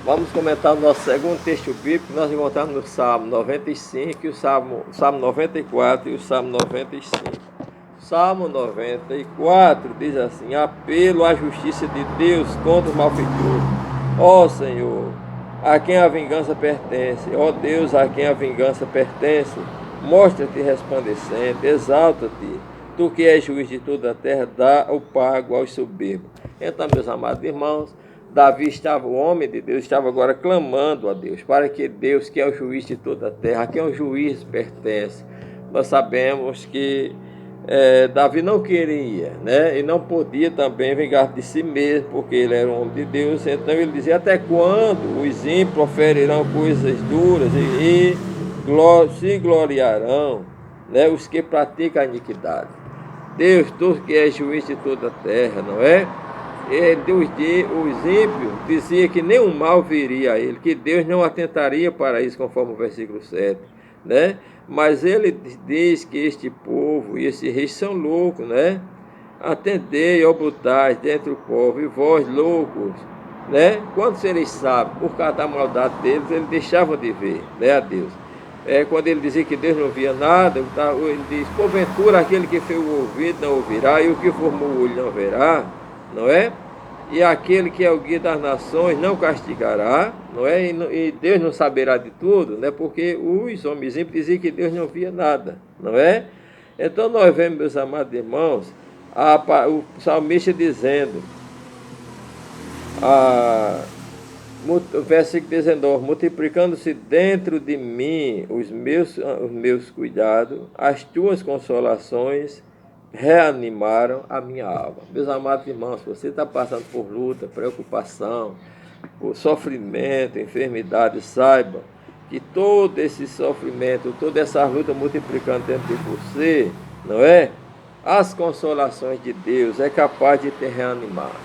Vamos comentar o nosso segundo texto bíblico, que nós encontramos no Salmo 95, e o Salmo 94 e o Salmo 95. Salmo 94 diz assim: apelo à justiça de Deus contra os malfeitores. Ó Senhor, a quem a vingança pertence, ó Deus, a quem a vingança pertence, mostra-te resplandecente, exalta-te, tu que és juiz de toda a terra, dá o pago aos soberbos. Então, meus amados irmãos, Davi estava, o homem de Deus, estava agora clamando a Deus, para que Deus, que é o juiz de toda a terra, a quem o juiz pertence. Nós sabemos que Davi não queria, né? E não podia também vingar de si mesmo, porque ele era um homem de Deus. Então ele dizia: até quando os ímpios proferirão coisas duras se gloriarão, né, os que praticam a iniquidade? Deus, tu que és juiz de toda a terra, não é? Os ímpios diziam que nenhum mal viria a ele, que Deus não atentaria para isso, conforme o versículo 7, né? Mas ele diz que este povo e esse rei são loucos, né? Atendei, ó brutais, dentro do povo, e vós loucos, né? Quando eles sabem, por causa da maldade deles, eles deixavam de ver, né, a Deus. Quando ele dizia que Deus não via nada, ele diz: porventura aquele que fez o ouvido não ouvirá, e o que formou o olho não verá, não é? E aquele que é o guia das nações não castigará, não é? E Deus não saberá de tudo, né? Porque os homens ímpios diziam que Deus não via nada, não é? Então nós vemos, meus amados irmãos, o salmista dizendo, versículo 19: multiplicando-se dentro de mim os meus cuidados, as tuas consolações reanimaram a minha alma. Meus amados irmãos, se você está passando por luta, preocupação, por sofrimento, enfermidade, saiba que todo esse sofrimento, toda essa luta multiplicando dentro de você, não é? As consolações de Deus é capaz de te reanimar.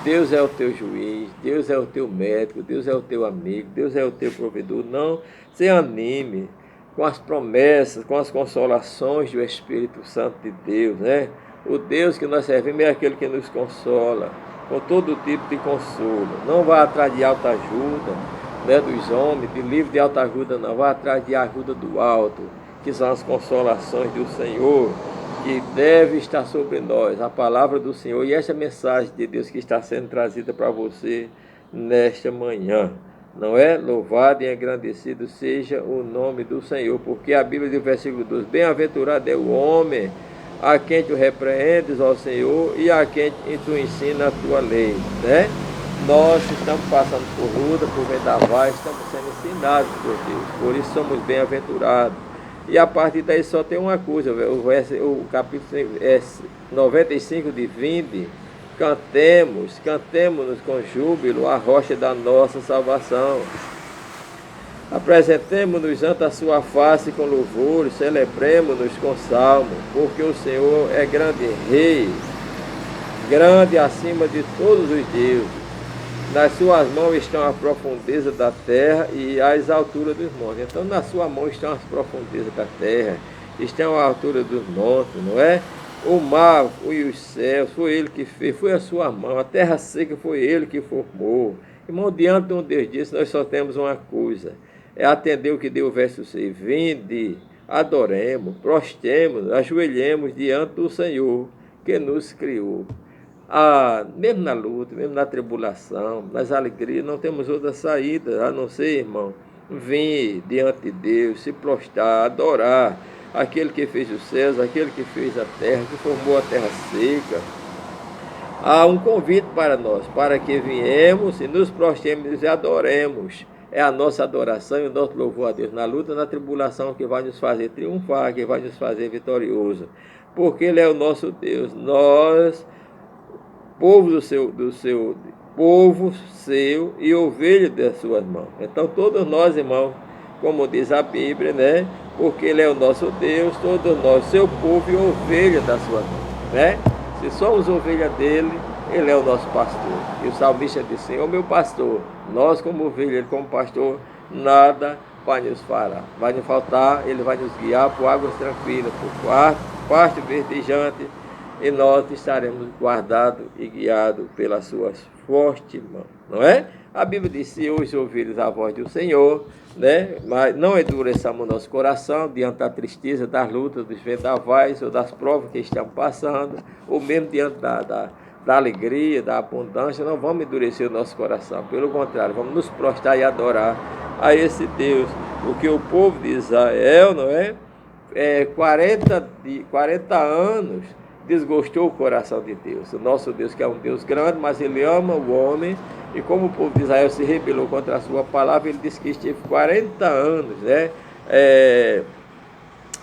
Deus é o teu juiz, Deus é o teu médico, Deus é o teu amigo, Deus é o teu provedor. Não se anime com as promessas, com as consolações do Espírito Santo de Deus, né? O Deus que nós servimos é aquele que nos consola, com todo tipo de consolo. Não vá atrás de alta ajuda, né, dos homens, de livro de alta ajuda, não. Vá atrás de ajuda do alto, que são as consolações do Senhor, que deve estar sobre nós, a palavra do Senhor e esta mensagem de Deus que está sendo trazida para você nesta manhã. Não é? Louvado e engrandecido seja o nome do Senhor, porque a Bíblia diz no versículo 12: bem-aventurado é o homem a quem tu repreendes, ó Senhor, e a quem tu ensina a tua lei, né? Nós estamos passando por luta, por vendavais, estamos sendo ensinados por Deus, por isso somos bem-aventurados. E a partir daí só tem uma coisa, o capítulo 95 de 20, cantemos-nos com júbilo a rocha da nossa salvação. Apresentemo-nos ante a sua face com louvor, celebremos-nos com salmo, porque o Senhor é grande rei, grande acima de todos os deuses. Nas suas mãos estão a profundeza da terra e as alturas dos montes. Então, na sua mão estão as profundezas da terra, estão a altura dos montes, não é? O mar e os céus, foi ele que fez, foi a sua mão. A terra seca foi ele que formou. Irmão, diante de um Deus disso, nós só temos uma coisa: é atender o que deu o verso 6. Vinde, adoremos, prostemos, ajoelhemos diante do Senhor que nos criou. Mesmo na luta, mesmo na tribulação, nas alegrias, não temos outra saída, a não ser, irmão, vir diante de Deus, se prostrar, adorar aquele que fez os céus, aquele que fez a terra, que formou a terra seca. Há um convite para nós, para que viemos e nos prostremos e adoremos. É a nossa adoração e o nosso louvor a Deus na luta, na tribulação, que vai nos fazer triunfar, que vai nos fazer vitorioso, porque Ele é o nosso Deus. Nós, povo povo seu e ovelha das suas mãos. Então todos nós, irmãos, como diz a Bíblia, né? Porque Ele é o nosso Deus, todos nós, seu povo e ovelha das suas mãos, né? Se somos ovelha dele, Ele é o nosso pastor. E o salmista disse: Senhor, meu pastor, nós como ovelha, Ele como pastor, nada vai nos fará. Vai nos faltar, Ele vai nos guiar por águas tranquilas, por pasto verdejante. e nós estaremos guardados e guiados pelas suas fortes mãos, não é? A Bíblia diz: se hoje ouvires a voz do Senhor, né? Mas não endureçamos nosso coração diante da tristeza, das lutas, dos vendavais ou das provas que estamos passando, ou mesmo diante da alegria, da abundância. Não vamos endurecer o nosso coração, pelo contrário, vamos nos prostrar e adorar a esse Deus, porque o povo de Israel, não é? 40 anos desgostou o coração de Deus. O nosso Deus, que é um Deus grande, mas ele ama o homem, e como o povo de Israel se rebelou contra a sua palavra, ele disse que esteve 40 anos, né?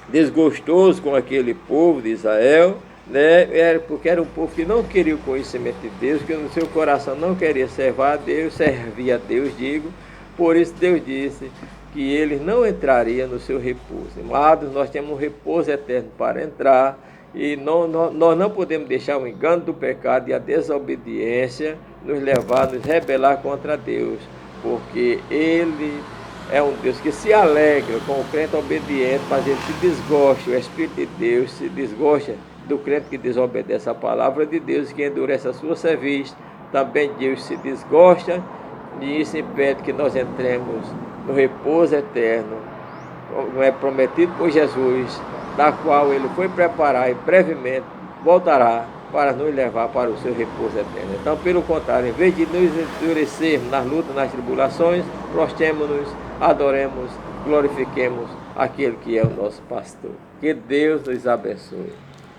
Desgostoso com aquele povo de Israel, né? Porque era um povo que não queria o conhecimento de Deus, que no seu coração não queria servir a Deus, digo. Por isso Deus disse que eles não entrariam no seu repouso. Amados, nós temos um repouso eterno para entrar, e nós não podemos deixar o engano do pecado e a desobediência nos levar, nos rebelar contra Deus, porque Ele é um Deus que se alegra com o crente obediente, mas Ele se desgosta, o Espírito de Deus se desgosta do crente que desobedece a palavra de Deus e que endurece a sua serviço. Também Deus se desgosta, e isso impede que nós entremos no repouso eterno, como é prometido por Jesus, da qual Ele foi preparar e brevemente voltará para nos levar para o seu repouso eterno. Então, pelo contrário, em vez de nos endurecermos nas lutas, nas tribulações, prostremo-nos, adoremos, glorifiquemos aquele que é o nosso pastor. Que Deus nos abençoe.